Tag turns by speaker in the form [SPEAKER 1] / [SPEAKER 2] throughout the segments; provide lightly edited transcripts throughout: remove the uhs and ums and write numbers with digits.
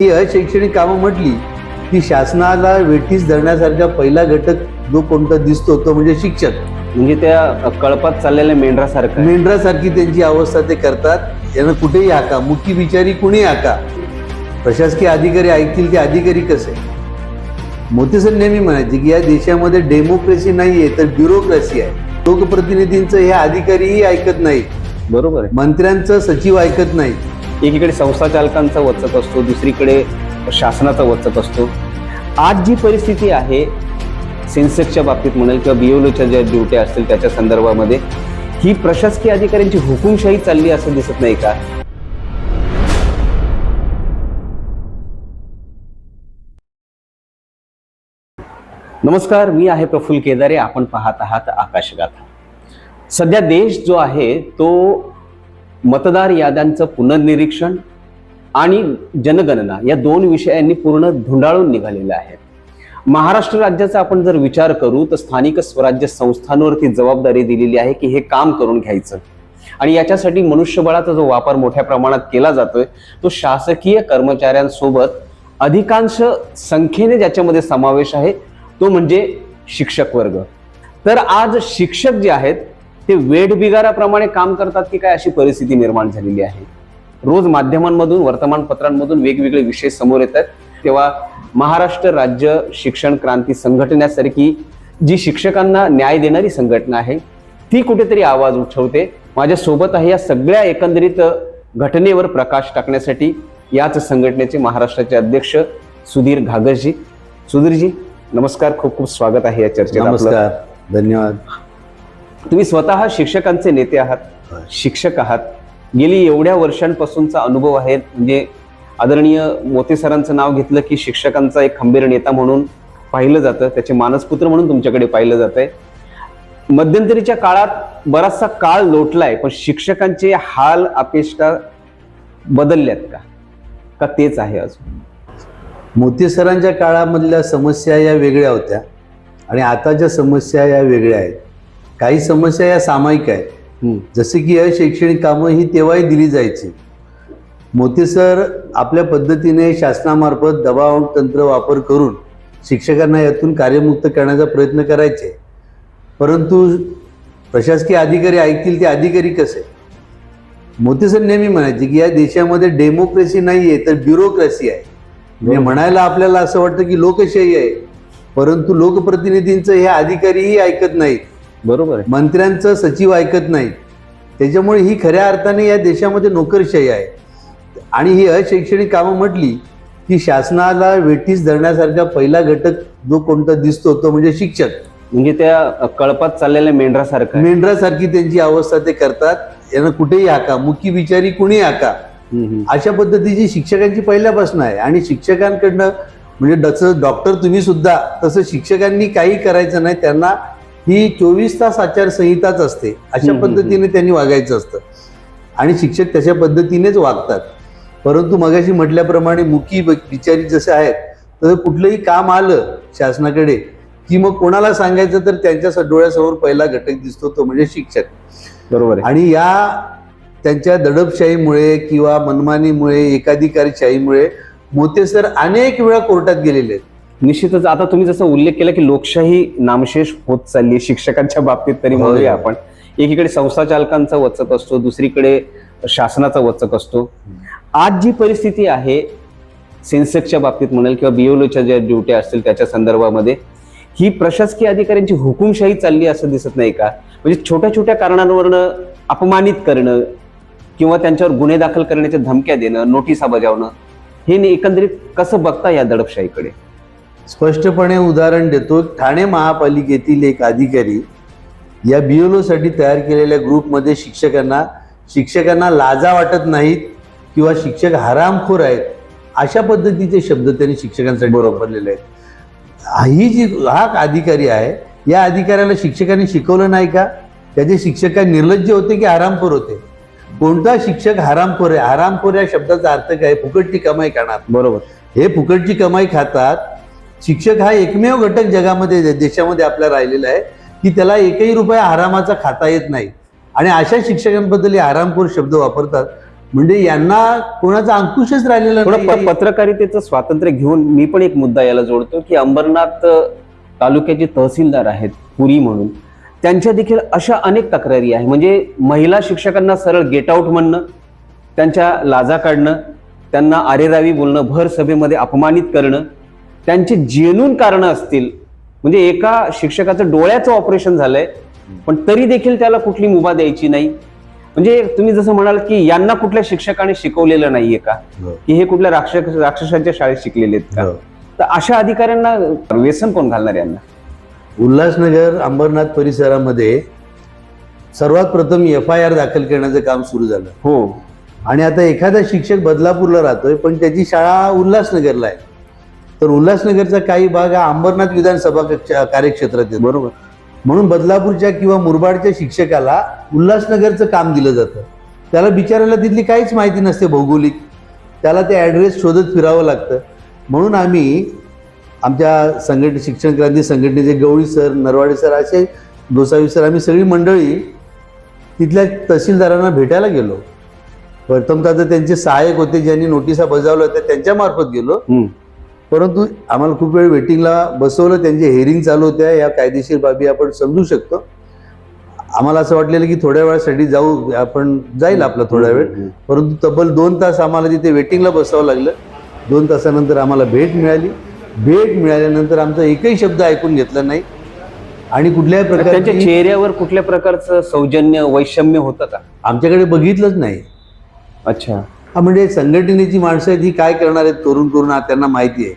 [SPEAKER 1] ही अशैक्षणिक कामं म्हटली की शासनाला वेठीस धरण्यासारखा पहिला घटक जो कोणता दिसतो तो म्हणजे शिक्षक.
[SPEAKER 2] म्हणजे त्या कळपात चाललेल्या मेंढरासारखं आहे.
[SPEAKER 1] मेंढरासारखी त्यांची अवस्था ते करतात. यांना कुठेही हाका, मुकी बिचारी कुणी हाका, प्रशासकीय अधिकारी ऐकतील ते अधिकारी कसे. मोदी सर नेहमी म्हणायचे की या देशामध्ये डेमोक्रेसी नाहीये तर ब्युरोक्रेसी आहे. लोकप्रतिनिधींचं हे अधिकारीही ऐकत नाही,
[SPEAKER 2] बरोबर आहे.
[SPEAKER 1] मंत्र्यांचं सचिव ऐकत नाही.
[SPEAKER 2] एकीकडे संस्था चालकांचा वचक असतो, दुसरीकडे शासनाचा वचक असतो. आज जी परिस्थिती आहे सेन्सेक्सच्या बाबतीत म्हणाल किंवा बीएलओच्या ज्या ड्युट्या असतील त्याच्या संदर्भामध्ये, ही प्रशासकीय अधिकाऱ्यांची हुकुमशाही चालली असं दिसत नाही का? नमस्कार, मी आहे प्रफुल्ल केदारे. आपण पाहत आहात आकाशगाथा. सध्या देश जो आहे तो मतदार याद्यांचं पुनर्निरीक्षण आणि जनगणना या दोन विषयांनी पूर्ण धुंडाळून निघालेला आहे. महाराष्ट्र राज्याचा आपण जर विचार करू तर स्थानिक स्वराज्य संस्थांवरती जबाबदारी दिलेली आहे की हे काम करून घ्यायचं, आणि याच्यासाठी मनुष्यबळाचा जो वापर मोठ्या प्रमाणात केला जातोय तो शासकीय कर्मचाऱ्यांसोबत अधिकांश संख्येने ज्याच्यामध्ये समावेश आहे तो म्हणजे शिक्षक वर्ग. तर आज शिक्षक जे आहेत ते वेठबिगाराप्रमाणे काम करतात की काय, अशी परिस्थिती निर्माण झालेली आहे. रोज माध्यमांमधून, वर्तमानपत्रांमधून वेगवेगळे विषय समोर येतात. तेव्हा महाराष्ट्र राज्य शिक्षण क्रांती संघटनेसारखी जी शिक्षकांना न्याय देणारी संघटना आहे ती कुठेतरी आवाज उठवते. माझ्या सोबत आहे या सगळ्या एकंदरीत घटनेवर प्रकाश टाकण्यासाठी याच संघटनेचे महाराष्ट्राचे अध्यक्ष सुधीर घागरजी. सुधीरजी नमस्कार, खूप खूप स्वागत आहे या चर्चेत.
[SPEAKER 1] नमस्कार, धन्यवाद.
[SPEAKER 2] तुम्ही स्वतः शिक्षकांचे नेते आहात, शिक्षक आहात. गेली एवढ्या वर्षांपासूनचा अनुभव आहे. म्हणजे आदरणीय मोते सरांचं नाव घेतलं की शिक्षकांचा एक खंबीर नेता म्हणून पाहिलं जातं, त्याचे मानसपुत्र म्हणून तुमच्याकडे पाहिलं जात आहे. मध्यंतरीच्या काळात बराचसा काळ लोटलाय, पण शिक्षकांचे हाल अपेक्षा बदलल्यात का तेच आहे अजून?
[SPEAKER 1] मोती सरांच्या काळामधल्या समस्या या वेगळ्या होत्या आणि आताच्या समस्या या वेगळ्या आहेत. काही समस्या या सामायिक आहेत, जसे की अशैक्षणिक कामं ही तेव्हाही दिली जायची. मोती सर आपल्या पद्धतीने शासनामार्फत दबाव तंत्र वापर करून शिक्षकांना यातून कार्यमुक्त करण्याचा प्रयत्न करायचे, परंतु प्रशासकीय अधिकारी ऐकतील ते अधिकारी कसे. मोती सर नेहमी म्हणायचे की या देशामध्ये डेमोक्रेसी नाहीये तर ब्युरोक्रेसी आहे. म्हणजे म्हणायला आपल्याला असं वाटतं की लोकशाही आहे, परंतु लोकप्रतिनिधींचं हे अधिकारीही ऐकत नाहीत,
[SPEAKER 2] बरोबर आहे,
[SPEAKER 1] मंत्र्यांचं सचिव ऐकत नाहीत. त्याच्यामुळे ही खऱ्या अर्थाने या देशामध्ये नोकरशाही आहे. आणि ही अशैक्षणिक कामं म्हटली की शासनाला वेठीस धरण्यासारखा पहिला घटक जो कोणता दिसतो तो म्हणजे शिक्षक.
[SPEAKER 2] म्हणजे त्या कळपात चाललेल्या मेंढरासारखं आहे.
[SPEAKER 1] मेंढरासारखी त्यांची अवस्था ते करतात. यांना कुठेही हाका, मुकी बिचारी कुणी हाका, अशा पद्धतीची शिक्षकांची पहिल्यापासून आहे. आणि शिक्षकांकडनं म्हणजे जसं डॉक्टर तुम्ही सुद्धा, तसं शिक्षकांनी काही करायचं नाही. त्यांना ही 24 तास आचारसंहिताच असते, अशा पद्धतीने त्यांनी वागायचं असतं आणि शिक्षक तशा पद्धतीनेच वागतात. परंतु मगाशी म्हटल्याप्रमाणे मुकी बिचारी जसे आहेत, तर कुठलंही काम आलं शासनाकडे की मग कोणाला सांगायचं तर त्यांच्या डोळ्यासमोर पहिला घटक दिसतो तो म्हणजे शिक्षक.
[SPEAKER 2] बरोबर आहे.
[SPEAKER 1] आणि या त्यांच्या दडपशाहीमुळे किंवा मनमानीमुळे, एकाधिकारशाहीमुळे मोते सर अनेक वेळा कोर्टात गेलेले आहेत.
[SPEAKER 2] निश्चितच. आता तुम्ही जसं उल्लेख केला की लोकशाही नामशेष होत चालली शिक्षकांच्या बाबतीत, तरी म्हणूया आपण एकीकडे संस्था चालकांचा वचक असतो, दुसरीकडे शासनाचा वचक असतो. आज जी परिस्थिती आहे सेन्सेक्सच्या बाबतीत म्हणाल किंवा बीएलओच्या ज्या ड्युट्या असतील त्याच्या संदर्भामध्ये, ही प्रशासकीय अधिकाऱ्यांची हुकुमशाही चालली असं दिसत नाही का? म्हणजे छोट्या छोट्या कारणांवरनं अपमानित करणं किंवा त्यांच्यावर गुन्हे दाखल करण्याच्या धमक्या देणं, नोटिसा बजावणं, हे एकंदरीत कसं बघता या दडपशाहीकडे?
[SPEAKER 1] स्पष्टपणे उदाहरण देतो. ठाणे महापालिकेतील एक अधिकारी या बीएलओ साठी तयार केलेल्या ग्रुपमध्ये शिक्षकांना लाजा वाटत नाहीत किंवा शिक्षक हरामखोर आहेत अशा पद्धतीचे शब्द त्यांनी शिक्षकांसाठी वापरलेले आहेत. हा अधिकारी आहे, या अधिकाऱ्याला शिक्षकांनी शिकवलं नाही का? त्याचे शिक्षक काय निर्लज्ज होते की हरामखोर होते? कोणता शिक्षक हरामखोर आहे? हरामखोर या शब्दाचा अर्थ काय? फुकटची कमाई करणार.
[SPEAKER 2] बरोबर,
[SPEAKER 1] हे फुकटची कमाई खातात. शिक्षक हा एकमेव घटक जगामध्ये, देशामध्ये आपला राहिलेला आहे की त्याला एकही रुपया हरामाचा खाता येत नाही. आणि अशा शिक्षकांबद्दल हे हरामखोर शब्द वापरतात. म्हणजे यांना कोणाचा अंकुशच राहिलेला
[SPEAKER 2] थोडं
[SPEAKER 1] नाही.
[SPEAKER 2] पत्रकारितेचं स्वातंत्र्य घेऊन मी पण एक मुद्दा याला जोडतो की अंबरनाथ तालुक्याचे तहसीलदार आहेत पुरी म्हणून, त्यांच्या देखील अशा अनेक तक्रारी आहे. म्हणजे महिला शिक्षकांना सरळ गेट आउट म्हणणं, त्यांच्या लाजा काढणं, त्यांना आरेरावी बोलणं, भर सभेमध्ये अपमानित करणं, त्यांची जेन्युन कारणं असतील. म्हणजे एका शिक्षकाचं डोळ्याचं ऑपरेशन झालंय पण तरी देखील त्याला कुठली मुभा द्यायची नाही. म्हणजे तुम्ही जसं म्हणाल की यांना कुठल्या शिक्षकाने शिकवलेलं नाहीये का,
[SPEAKER 1] हो.
[SPEAKER 2] की हे कुठल्या राक्षसांच्या शाळेत शिकलेले आहेत का?
[SPEAKER 1] हो.
[SPEAKER 2] तर अशा अधिकाऱ्यांना व्यसन कोण घालणार यांना?
[SPEAKER 1] उल्हासनगर अंबरनाथ परिसरामध्ये सर्वात प्रथम FIR दाखल करण्याचं काम सुरू झालं.
[SPEAKER 2] हो.
[SPEAKER 1] आणि आता एखादा शिक्षक बदलापूरला राहतोय पण त्याची शाळा उल्हासनगरला आहे, तर उल्हासनगरचा काही भाग हा अंबरनाथ विधानसभा कार्यक्षेत्रात येतो.
[SPEAKER 2] बरोबर.
[SPEAKER 1] म्हणून बदलापूरच्या किंवा मुरबाडच्या शिक्षकाला उल्हासनगरचं काम दिलं जातं. त्याला बिचारायला तिथली काहीच माहिती नसते भौगोलिक, त्याला ते ॲड्रेस शोधत फिरावं लागतं. म्हणून आम्ही आमच्या शिक्षण क्रांती संघटनेचे गवळी सर, नरवाडे सर, असे गोसावी सर, आम्ही सगळी मंडळी तिथल्या तहसीलदारांना भेटायला गेलो. प्रथमतः तर त्यांचे सहाय्यक होते ज्यांनी नोटिसा बजावल्या होत्या त्यांच्या मार्फत गेलो. परंतु आम्हाला खूप वेळ वेटिंगला बसवलं. त्यांचे हेअरिंग चालू होत्या. या कायदेशीर बाबी आपण समजू शकतो. आम्हाला असं वाटलेलं की थोड्या वेळासाठी जाऊ, आपण जाईल आपला थोडा वेळ, परंतु तब्बल 2 तास आम्हाला तिथे वेटिंगला बसावं लागलं. 2 तासानंतर आम्हाला भेट मिळाली. भेट मिळाल्यानंतर आमचा एकही शब्द ऐकून घेतला नाही आणि कुठल्याही
[SPEAKER 2] त्यांच्या
[SPEAKER 1] प्रकारची
[SPEAKER 2] चेहऱ्यावर कुठल्या प्रकारचं सौजन्य वैषम्य होतं का?
[SPEAKER 1] आमच्याकडे बघितलंच नाही.
[SPEAKER 2] अच्छा.
[SPEAKER 1] हा म्हणजे संघटनेची माणसं आहेत, ही काय करणार आहेत करून करून, त्यांना माहिती आहे.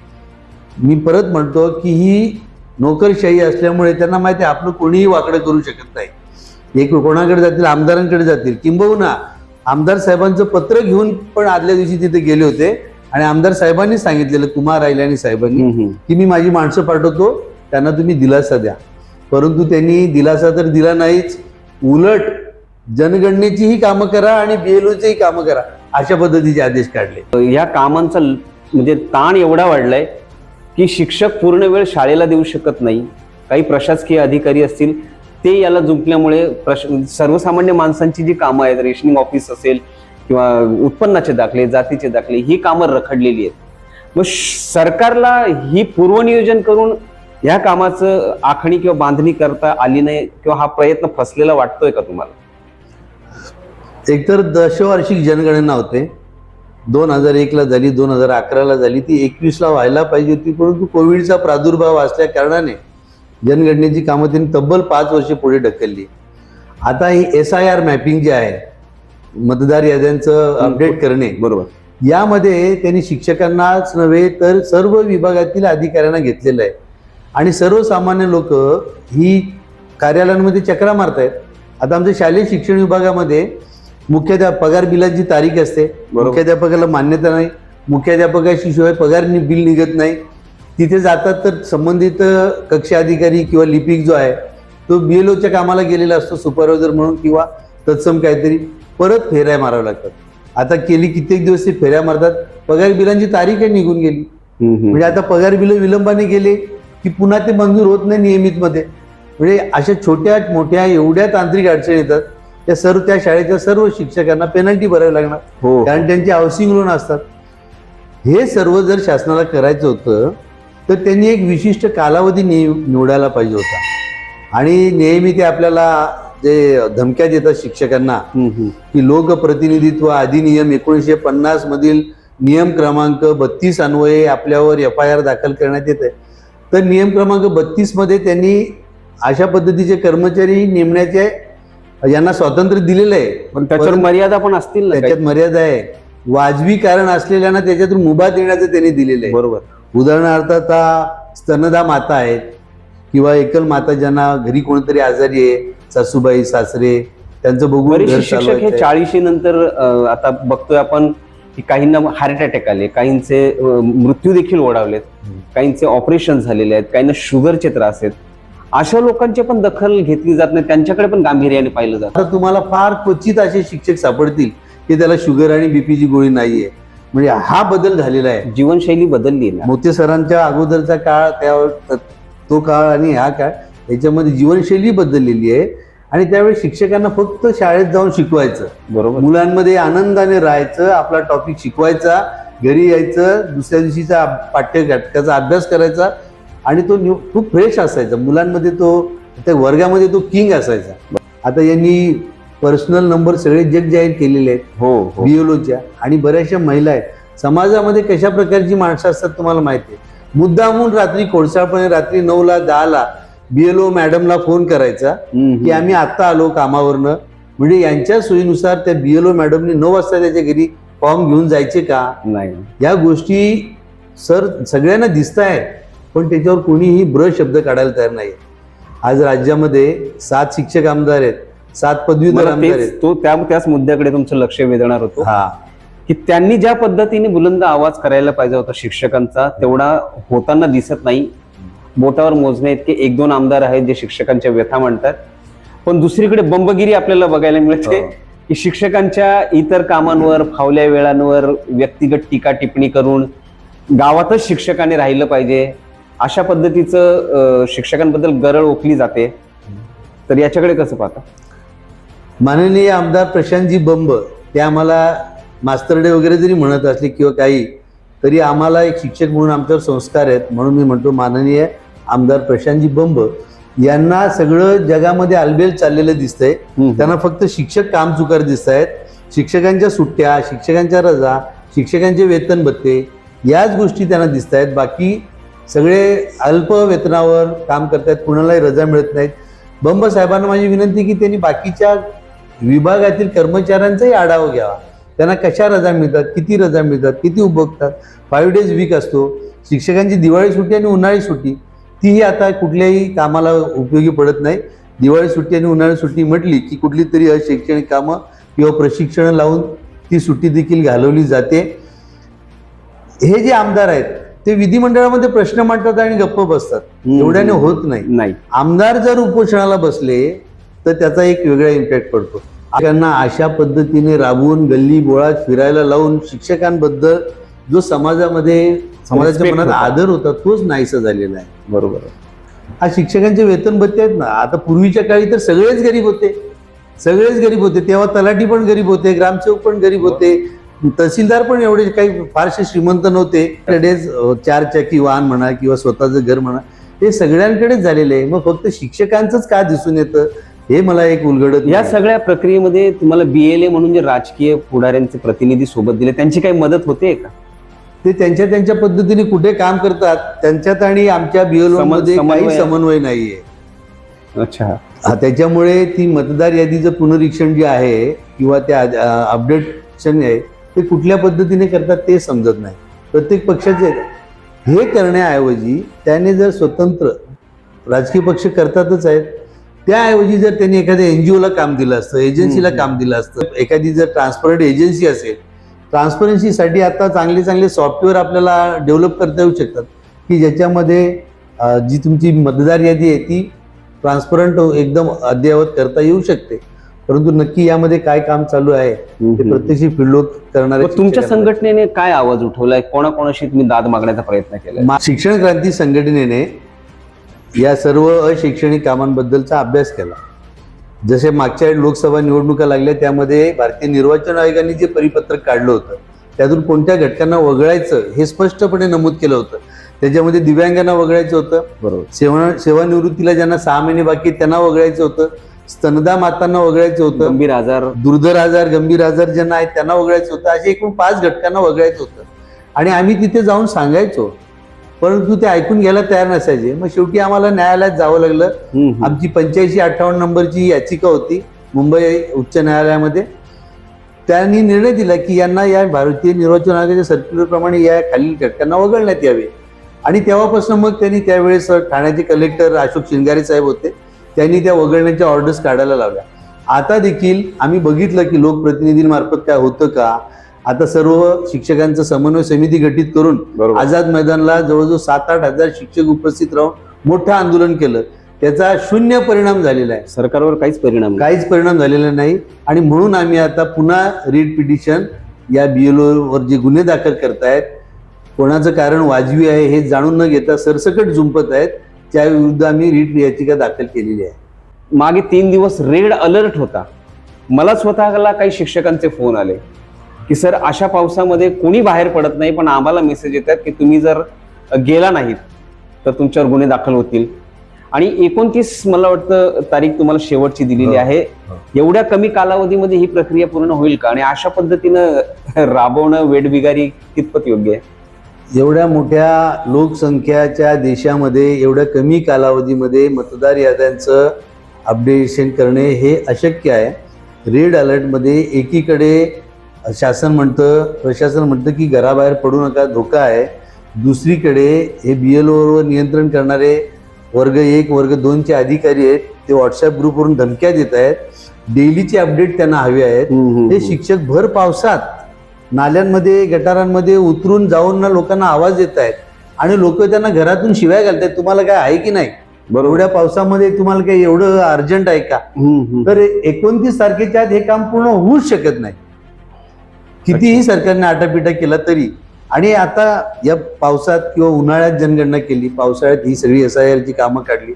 [SPEAKER 1] मी परत म्हणतो की ही नोकरशाही असल्यामुळे त्यांना माहिती आहे आपलं कोणीही वाकडं करू शकत नाही. एक कोणाकडे जातील, आमदारांकडे जातील, किंबहुना आमदार साहेबांचं पत्र घेऊन पण आदल्या दिवशी तिथे गेले होते आणि आमदार साहेबांनी सांगितलेलं, कुमार रायलानी साहेबांनी, की मी माझी माणसं पाठवतो, त्यांना तुम्ही दिलासा द्या. परंतु त्यांनी दिलासा तर दिला नाहीच, उलट जनगणनेचीही कामं करा आणि BLOचीही कामं करा अशा पद्धतीचे आदेश काढले.
[SPEAKER 2] या कामांचा म्हणजे ताण एवढा वाढलाय की शिक्षक पूर्ण वेळ शाळेला देऊ शकत नाही. काही प्रशासकीय अधिकारी असतील ते याला जुंपल्यामुळे सर्वसामान्य माणसांची जी कामं आहेत, रेशनिंग ऑफिस असेल किंवा उत्पन्नाचे दाखले, जातीचे दाखले, ही कामं रखडलेली आहेत. मग सरकारला ही पूर्वनियोजन करून ह्या कामाचं आखणी किंवा बांधणी करता आली नाही किंवा हा प्रयत्न फसलेला वाटतोय का तुम्हाला?
[SPEAKER 1] एकतर दशवार्षिक जनगणना होते, 2001ला झाली, 2011ला झाली, ती 21ला व्हायला पाहिजे होती, परंतु कोविडचा प्रादुर्भाव असल्या कारणाने जनगणनेची कामं त्यांनी तब्बल 5 वर्षे पुढे ढकलली. आता ही SIR मॅपिंग जे आहे, मतदार याद्यांचं अपडेट करणे,
[SPEAKER 2] बरोबर,
[SPEAKER 1] यामध्ये त्यांनी शिक्षकांनाच नव्हे तर सर्व विभागातील अधिकाऱ्यांना घेतलेलं आहे आणि सर्वसामान्य लोक ही कार्यालयांमध्ये चक्रा मारतायत. आता आमच्या शालेय शिक्षण विभागामध्ये पगार बिलाची तारीख असते, मुख्याध्यापकाला मान्यता नाही, मुख्याध्यापकाशी शिवाय पगार बिल निघत नाही. तिथे जातात तर संबंधित कक्ष अधिकारी किंवा लिपिक जो आहे तो BLOच्या कामाला गेलेला असतो सुपरवायझर म्हणून किंवा तत्सम काहीतरी, परत फेऱ्या माराव्या लागतात. आता कित्येक दिवस ते फेऱ्या मारतात, पगार बिलांची तारीख निघून गेली. म्हणजे आता पगार बिल विलंबाने गेले की पुन्हा ते मंजूर होत नाही नियमित मध्ये. म्हणजे अशा छोट्या मोठ्या एवढ्या तांत्रिक अडचणी येतात, त्या शाळेच्या सर्व शिक्षकांना पेनल्टी भरावी लागणार, कारण त्यांची हाऊसिंग लोन असतात. हे सर्व जर शासनाला करायचं होतं तर त्यांनी एक विशिष्ट कालावधी निवडायला पाहिजे होता. आणि नेहमी ते आपल्याला जे धमक्या देतात शिक्षकांना की लोकप्रतिनिधित्व अधिनियम 1950 मधील नियम क्रमांक 32 अन्वये आपल्यावर FIR दाखल करण्यात येते. तर नियम क्रमांक 32 मध्ये त्यांनी अशा पद्धतीचे कर्मचारी नेमण्याचे यांना स्वातंत्र्य दिलेलं आहे,
[SPEAKER 2] पण त्याच्यावर मर्यादा पण असतील ना.
[SPEAKER 1] त्याच्यात मर्यादा आहे. वाजवी कारण असलेल्यांना त्याच्यातून मुभा देण्याचं त्यांनी दिलेलं आहे.
[SPEAKER 2] बरोबर.
[SPEAKER 1] उदाहरणार्थ आता स्तनदा माता आहेत किंवा एकल माता ज्यांना घरी कोणतरी आजारी आहे, सासूबाई सासरे, त्यांचं बघून
[SPEAKER 2] शिक्षक हे 40 नंतर आता बघतोय आपण की काहींना हार्ट अटॅक आले, काहींचे मृत्यू देखील ओढावलेत, काहींचे ऑपरेशन झालेले आहेत, काहींना शुगरचे त्रास आहेत. अशा लोकांची पण दखल घेतली जात नाही, त्यांच्याकडे पण गांभीर्याने पाहिलं जातं.
[SPEAKER 1] आता तुम्हाला फार क्वचित असे शिक्षक सापडतील की त्याला शुगर आणि बीपीची गोळी नाहीये. म्हणजे हा बदल झालेला आहे,
[SPEAKER 2] जीवनशैली बदलली ना.
[SPEAKER 1] मोते सरांच्या अगोदरचा काळ, तो काळ आणि हा काळ, याच्यामध्ये जीवनशैली बदललेली आहे. आणि त्यावेळी शिक्षकांना फक्त शाळेत जाऊन शिकवायचं,
[SPEAKER 2] बरोबर.
[SPEAKER 1] मुलांमध्ये आनंदाने राहायचं, आपला टॉपिक शिकवायचा, घरी यायचं, दुसऱ्या दिवशीचा पाठ्य घटकाचा अभ्यास करायचा आणि तो खूप फ्रेश असायचा मुलांमध्ये, तो त्या वर्गामध्ये तो किंग असायचा. आता यांनी पर्सनल नंबर सगळे जग जाहीर केलेले आहेत
[SPEAKER 2] हो.
[SPEAKER 1] बीएलओच्या, आणि बऱ्याचशा महिला आहेत. समाजामध्ये कशा प्रकारची माणसं असतात तुम्हाला माहिती आहे. मुद्दामून रात्री कोळसाळपणे रात्री 9ला 10ला बीएलओ मॅडमला फोन करायचा की आम्ही आता आलो कामावरनं, म्हणजे यांच्या सोयीनुसार त्या बीएलओ मॅडमनी 9 वाजता त्याच्या घरी फॉर्म घेऊन जायचे का?
[SPEAKER 2] नाही.
[SPEAKER 1] या गोष्टी सर सगळ्यांना दिसत आहेत, पण त्याच्यावर कोणीही ब्र शब्द काढायला तयार नाही. आज राज्यामध्ये 7 शिक्षक आमदार आहेत, 7 पदवीधर आमदार आहेत.
[SPEAKER 2] त्याच मुद्द्याकडे तुमचं लक्ष वेधणार होतो
[SPEAKER 1] हा,
[SPEAKER 2] की त्यांनी ज्या पद्धतीने बुलंद आवाज करायला पाहिजे होता शिक्षकांचा, तेवढा होताना दिसत नाही. बोटावर मोजणे इतके 1-2 आमदार आहेत जे शिक्षकांच्या व्यथा म्हणतात, पण दुसरीकडे बंबगिरी आपल्याला बघायला मिळते की शिक्षकांच्या इतर कामांवर, फावल्या वेळांवर व्यक्तिगत टीका टिप्पणी करून गावातच शिक्षकांनी राहिलं पाहिजे अशा पद्धतीचं शिक्षकांबद्दल गरळ ओकली जाते. तर याच्याकडे कसं पाहता?
[SPEAKER 1] माननीय आमदार प्रशांतजी बंब ते आम्हाला मास्तरडे वगैरे जरी म्हणत असले किंवा काही, तरी आम्हाला एक शिक्षक म्हणून आमच्यावर संस्कार आहेत. म्हणून मी म्हणतो माननीय आमदार प्रशांतजी बंब यांना सगळं जगामध्ये आलबेल चाललेलं दिसतंय. त्यांना फक्त शिक्षक काम चुकार दिसत आहेत. शिक्षकांच्या सुट्ट्या, शिक्षकांच्या रजा, शिक्षकांचे वेतन भत्ते याच गोष्टी त्यांना दिसत आहेत. बाकी सगळे अल्प वेतनावर काम करतायत, कुणालाही रजा मिळत नाहीत. बंब साहेबांना माझी विनंती की त्यांनी बाकीच्या विभागातील कर्मचाऱ्यांचाही आढावा घ्यावा. त्यांना कशा रजा मिळतात, किती रजा मिळतात, किती उपभोगतात. 5 days वीक असतो. शिक्षकांची दिवाळी सुट्टी आणि उन्हाळी सुट्टी तीही आता कुठल्याही कामाला उपयोगी पडत नाही. दिवाळी सुट्टी आणि उन्हाळी सुट्टी म्हटली की कुठली तरी अशैक्षणिक कामं किंवा प्रशिक्षण लावून ती सुट्टी देखील घालवली जाते. हे जे आमदार आहेत ते विधिमंडळामध्ये प्रश्न मांडतात आणि गप्प बसतात, एवढ्याने होत नाही. आमदार जर उपोषणाला बसले तर त्याचा एक वेगळा इम्पॅक्ट पडतो. त्यांना अशा पद्धतीने राबवून गल्ली बोळात फिरायला लावून शिक्षकांबद्दल जो समाजाच्या मनात आदर होता तोच नाहीसा झालेला आहे.
[SPEAKER 2] बरोबर.
[SPEAKER 1] हा शिक्षकांचे वेतन भत्ते आहेत ना, आता पूर्वीच्या काळी तर सगळेच गरीब होते. तेव्हा तलाठी पण गरीब होते, ग्रामसेवक पण गरीब होते, तहसीलदार पण एवढे काही फारसे श्रीमंत नव्हते. 4 चाकी वाहन म्हणा किंवा स्वतःचं घर म्हणा, हे सगळ्यांकडेच झालेलं आहे. मग फक्त शिक्षकांचंच का दिसून येतं हे मला एक उलगडत.
[SPEAKER 2] या सगळ्या प्रक्रियेमध्ये तुम्हाला BLA म्हणून जे राजकीय पुढाऱ्यांचे प्रतिनिधी सोबत दिले त्यांची काही मदत होते का?
[SPEAKER 1] ते त्यांच्या पद्धतीने कुठे काम करतात, त्यांच्यात आणि आमच्या BLO मध्ये काही समन्वय नाहीये.
[SPEAKER 2] अच्छा.
[SPEAKER 1] त्याच्यामुळे ती मतदार यादीचं पुनरीक्षण जे आहे किंवा ते अपडेशन आहे ते कुठल्या पद्धतीने करतात ते समजत नाही. प्रत्येक पक्षाचे हे करण्याऐवजी त्याने जर स्वतंत्र राजकीय पक्ष करतातच आहेत, त्याऐवजी जर त्यांनी एखाद्या NGO ला काम दिलं असतं, एजन्सीला काम दिलं असतं, एखादी जर ट्रान्सपरंट एजन्सी असेल, ट्रान्सपरन्सीसाठी आता चांगले सॉफ्टवेअर आपल्याला डेव्हलप करता येऊ शकतात की ज्याच्यामध्ये जी तुमची मतदार यादी आहे ती ट्रान्सपरंट एकदम अद्ययावत करता येऊ शकते. परंतु नक्की यामध्ये काय काम चालू आहे ते प्रत्यक्ष फील्डवर्क करणारे.
[SPEAKER 2] तुमच्या संघटनेने काय आवाज उठवलाय, कोणाकोणाशी तुम्ही दाद मागण्याचा प्रयत्न केला?
[SPEAKER 1] शिक्षण क्रांती संघटनेने या सर्व अशैक्षणिक कामांबद्दलचा अभ्यास केला. जसे मागच्या लोकसभा निवडणुका लागल्या त्यामध्ये भारतीय निर्वाचन आयोगाने जे परिपत्रक काढलं होतं त्यातून कोणत्या घटकांना वगळायचं हे स्पष्टपणे नमूद केलं होतं. त्याच्यामध्ये दिव्यांगांना वगळायचं होतं, बरोबर, सेवानिवृत्तीला ज्यांना 6 महिने बाकी त्यांना वगळायचं होतं, स्तनदा मातांना वगळायचं होतं,
[SPEAKER 2] गंभीर आजार,
[SPEAKER 1] दुर्धर आजार, गंभीर आजार ज्यांना आहेत त्यांना वगळायचं होतं. असे एकूण 5 घटकांना वगळायचं होतं. आणि आम्ही तिथे जाऊन सांगायचो, परंतु ते ऐकून घ्यायला तयार नसायचे. मग शेवटी आम्हाला न्यायालयात जावं लागलं. आमची 85-58 नंबरची याचिका होती मुंबई उच्च न्यायालयामध्ये. त्यांनी निर्णय दिला की यांना या भारतीय निर्वाचन आयोगाच्या सर्क्युलरप्रमाणे या खालील घटकांना वगळण्यात यावे. आणि तेव्हापासून मग त्यांनी त्यावेळेस ठाण्याचे कलेक्टर अशोक शिंगारे साहेब होते, त्यांनी त्या वगळण्याच्या ऑर्डर्स काढायला लावल्या. आता देखील आम्ही बघितलं की लोकप्रतिनिधींमार्फत काय होतं का. आता सर्व शिक्षकांचं समन्वय समिती गठीत करून आझाद मैदानला जवळजवळ 7-8 हजार शिक्षक उपस्थित राहून मोठं आंदोलन केलं. त्याचा 0 परिणाम झालेला आहे.
[SPEAKER 2] सरकारवर काहीच
[SPEAKER 1] परिणाम झालेला नाही. आणि म्हणून आम्ही आता पुन्हा रीट पिटिशन या BLO वर जे गुन्हे दाखल करतायत, कोणाचं कारण वाजवी आहे हे जाणून न घेता सरसकट झुंपत आहेत, त्या विरुद्ध आम्ही रीट याचिका दाखल केलेली आहे.
[SPEAKER 2] मागे 3 दिवस रेड अलर्ट होता. मला स्वतःला काही शिक्षकांचे फोन आले की सर अशा पावसामध्ये कोणी बाहेर पडत नाही, पण आम्हाला मेसेज येतात की तुम्ही जर गेला नाहीत तर तुमच्यावर गुन्हे दाखल होतील. आणि 29 मला वाटतं तारीख तुम्हाला शेवटची दिलेली आहे. एवढ्या कमी कालावधीमध्ये ही प्रक्रिया पूर्ण होईल का? आणि अशा पद्धतीनं राबवणं वेठबिगारी कितपत योग्य आहे?
[SPEAKER 1] एवढ्या मोठ्या लोकसंख्याच्या देशामध्ये एवढ्या कमी कालावधीमध्ये मतदार याद्यांचं अपडेशन करणे हे अशक्य आहे. रेड अलर्टमध्ये एकीकडे शासन म्हणतं, प्रशासन म्हणतं की घराबाहेर पडू नका, धोका आहे. दुसरीकडे हे BLOवर नियंत्रण करणारे वर्ग 1 वर्ग 2चे अधिकारी आहेत, ते व्हॉट्सअप ग्रुपवरून धमक्या देत आहेत. डेलीचे अपडेट त्यांना हवे आहेत. हे शिक्षक भर पावसात नाल्यांमध्ये गटारांमध्ये उतरून जाऊन ना लोकांना आवाज देत आहेत आणि लोक त्यांना घरातून शिव्या घालतात, तुम्हाला काय आहे की नाही, एवढ्या पावसामध्ये तुम्हाला काही एवढं अर्जंट आहे का? तर 29 तारखेच्या आत हे काम पूर्ण होऊच शकत नाही, कितीही सरकारने आटापिटा केला तरी. आणि आता या पावसात किंवा उन्हाळ्यात जनगणना केली, पावसाळ्यात ही सगळी SIR ची कामं काढली,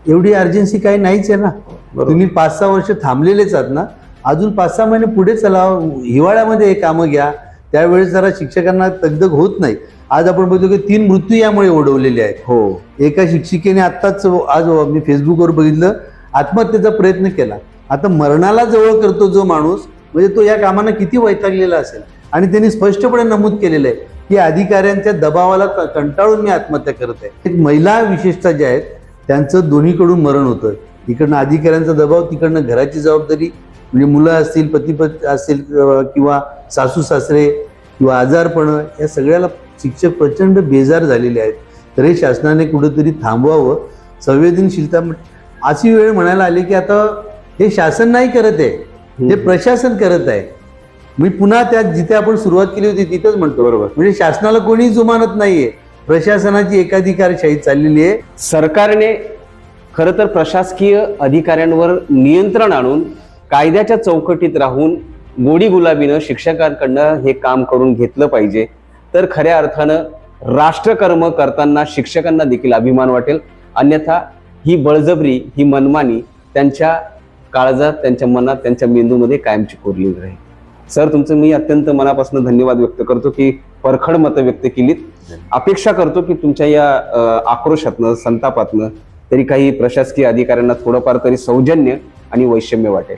[SPEAKER 1] एवढी अर्जन्सी काही नाहीच आहे ना. तुम्ही 5-6 वर्ष थांबलेलेच आहात ना, अजून 5-6 महिने पुढे चला, हिवाळ्यामध्ये हे कामं घ्या, त्यावेळेस जरा शिक्षकांना दगदग होत नाही. आज आपण बघतो की 3 मृत्यू यामुळे ओढवलेले आहेत.
[SPEAKER 2] हो,
[SPEAKER 1] एका शिक्षिकेने आत्ताच आज मी फेसबुकवर बघितलं, आत्महत्येचा प्रयत्न केला. आता मरणाला जवळ करतो जो माणूस, म्हणजे तो या कामांना किती वैतागलेला असेल. आणि त्यांनी स्पष्टपणे नमूद केलेलं आहे की अधिकाऱ्यांच्या दबावाला कंटाळून मी आत्महत्या करत आहे. महिला विशेषतः ज्या आहेत त्यांचं दोन्हीकडून मरण होतं. इकडनं अधिकाऱ्यांचा दबाव, तिकडनं घराची जबाबदारी, म्हणजे मुलं असतील, पती असतील किंवा सासू सासरे किंवा आजारपण, या सगळ्याला शिक्षक प्रचंड बेजार झालेले आहेत. तर हे शासनाने कुठंतरी थांबवावं. संवेदनशीलता अशी वेळ म्हणायला आली की आता हे शासन नाही करत आहे, हे प्रशासन करत आहे. मी पुन्हा त्या जिथे आपण सुरुवात केली होती तिथंच म्हणतो, बरोबर, म्हणजे शासनाला कोणी जुमानत नाहीये, प्रशासनाची एकाधिकारशाही चाललेली आहे.
[SPEAKER 2] सरकारने खरं तर प्रशासकीय अधिकाऱ्यांवर नियंत्रण आणून कायद्याच्या चौकटीत राहून गोडी गुलाबीनं शिक्षकांकडनं हे काम करून घेतलं पाहिजे. तर खऱ्या अर्थानं राष्ट्रकर्म करताना शिक्षकांना देखील अभिमान वाटेल. अन्यथा ही बळजबरी, ही मनमानी त्यांच्या काळजात, त्यांच्या मनात, त्यांच्या मेंदूमध्ये कायमची कोरली राहील. सर, तुमचं मी अत्यंत मनापासून धन्यवाद व्यक्त करतो की परखड मतं व्यक्त केलीत. अपेक्षा करतो की तुमच्या या आक्रोशातनं, संतापातनं तरी काही प्रशासकीय अधिकाऱ्यांना थोडंफार तरी सौजन्य आणि वैषम्य वाटेल.